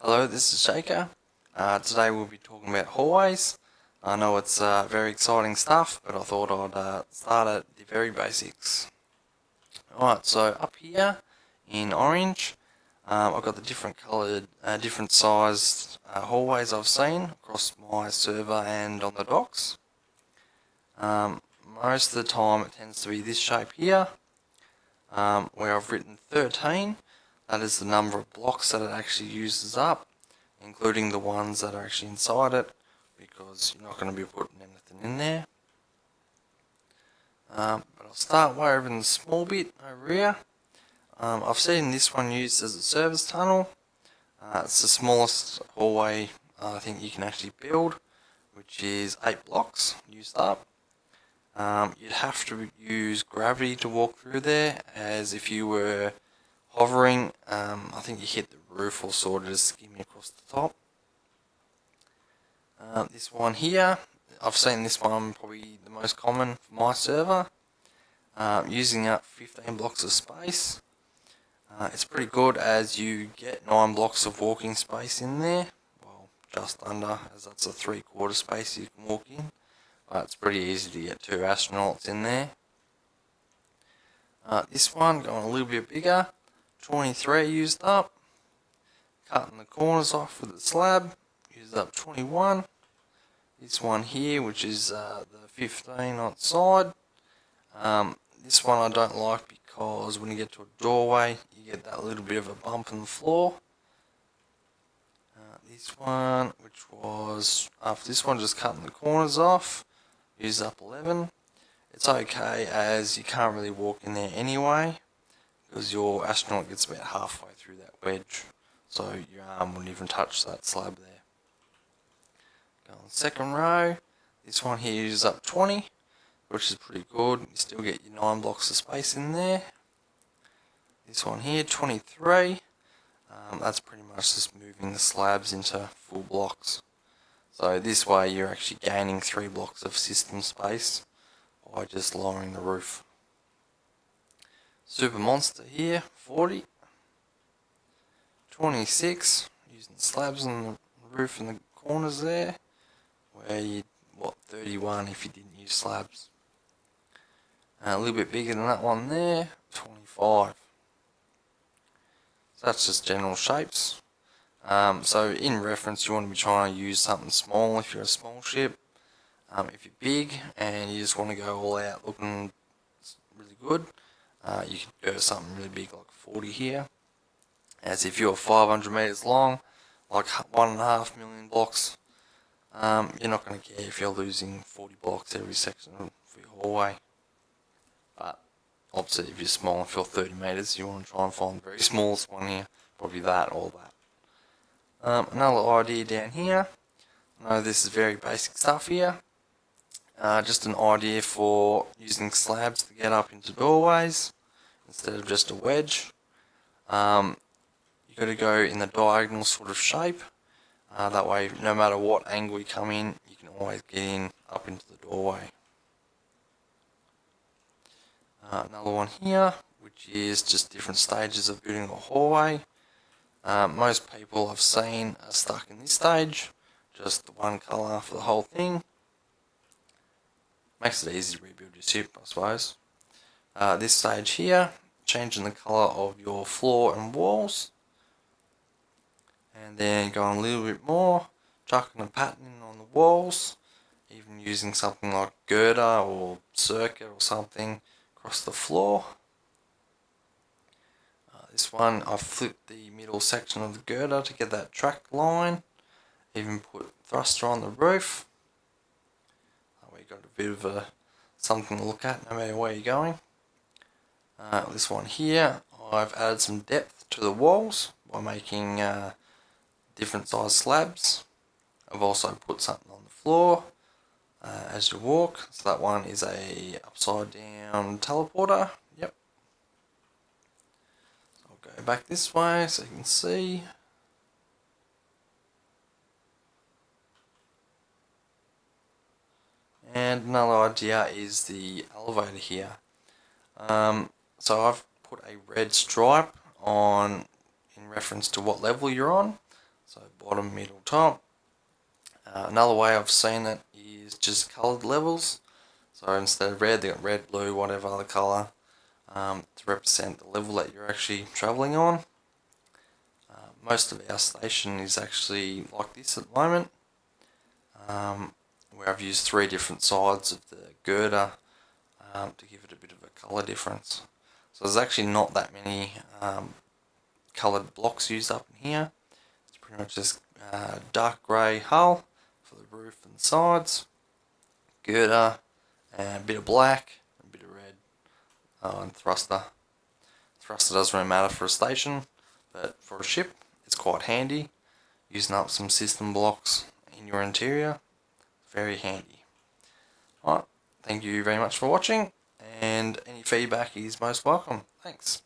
Hello, this is Shaker. Today we'll be talking about hallways. I know it's very exciting stuff, but I thought I'd start at the very basics. Alright, so up here in orange, I've got the different coloured, different sized hallways I've seen across my server and on the docks. Most of the time it tends to be this shape here, where I've written 13. That is the number of blocks that it actually uses up, including the ones that are actually inside it, because you're not going to be putting anything in there. But I'll start way over in the small bit over here. I've seen this one used as a service tunnel. It's the smallest hallway I think you can actually build, which is 8 blocks used up. You'd have to use gravity to walk through there, as if you were hovering, I think you hit the roof or sort of just skimming across the top. This one here, I've seen this one probably the most common for my server, using up 15 blocks of space. It's pretty good as you get 9 blocks of walking space in there, well just under, as that's a 3/4 space you can walk in. It's pretty easy to get 2 astronauts in there. This one going a little bit bigger, 23 used up. Cutting the corners off with the slab, used up 21. This one here, which is the 15 on the side. This one I don't like because when you get to a doorway, you get that little bit of a bump in the floor. This one, which was after this one, just cutting the corners off, used up 11. It's okay as you can't really walk in there anyway, because your astronaut gets about halfway through that wedge, so your arm wouldn't even touch that slab there. Go on the second row, this one here uses up 20, which is pretty good. You still get your 9 blocks of space in there. This one here, 23, that's pretty much just moving the slabs into full blocks. So this way you're actually gaining 3 blocks of system space by just lowering the roof. Super Monster here, 40. 26, using slabs on the roof and the corners there, where you 31 if you didn't use slabs. A little bit bigger than that one there, 25. So that's just general shapes. So in reference, you want to be trying to use something small if you're a small ship. If you're big and you just want to go all out looking really good, you could go something really big like 40 here. As if you're 500 meters long, like 1.5 million blocks, you're not going to care if you're losing 40 blocks every section for your hallway. But obviously if you're small, if you're 30 meters, you want to try and find the very smallest one here, probably that or that. Another idea down here, I know this is very basic stuff here, just an idea for using slabs to get up into doorways instead of just a wedge. You've got to go in the diagonal sort of shape, that way no matter what angle you come in, you can always get in up into the doorway. Another one here, which is just different stages of building a hallway. Most people I've seen are stuck in this stage, just the one colour for the whole thing. Makes it easy to rebuild your ship, I suppose. This stage here, changing the colour of your floor and walls. And then going a little bit more, chucking a pattern on the walls, even using something like girder or circuit or something across the floor. This one, I've flipped the middle section of the girder to get that track line, even put thruster on the roof. We got a bit of something to look at no matter where you're going. This one here, I've added some depth to the walls by making different size slabs. I've also put something on the floor as you walk. So that one is a upside down teleporter. Yep. So I'll go back this way so you can see. And another idea is the elevator here. So I've put a red stripe on in reference to what level you're on. So bottom, middle, top. Another way I've seen it is just coloured levels. So instead of red, they got red, blue, whatever other colour, to represent the level that you're actually travelling on. Most of our station is actually like this at the moment, where I've used 3 different sides of the girder to give it a bit of a colour difference. So there's actually not that many coloured blocks used up in here. It's pretty much just dark grey hull for the roof and sides, girder, and a bit of black, a bit of red, and thruster. Thruster doesn't really matter for a station, but for a ship it's quite handy, using up some system blocks in your interior. Very handy. Alright, thank you very much for watching, and any feedback is most welcome. Thanks.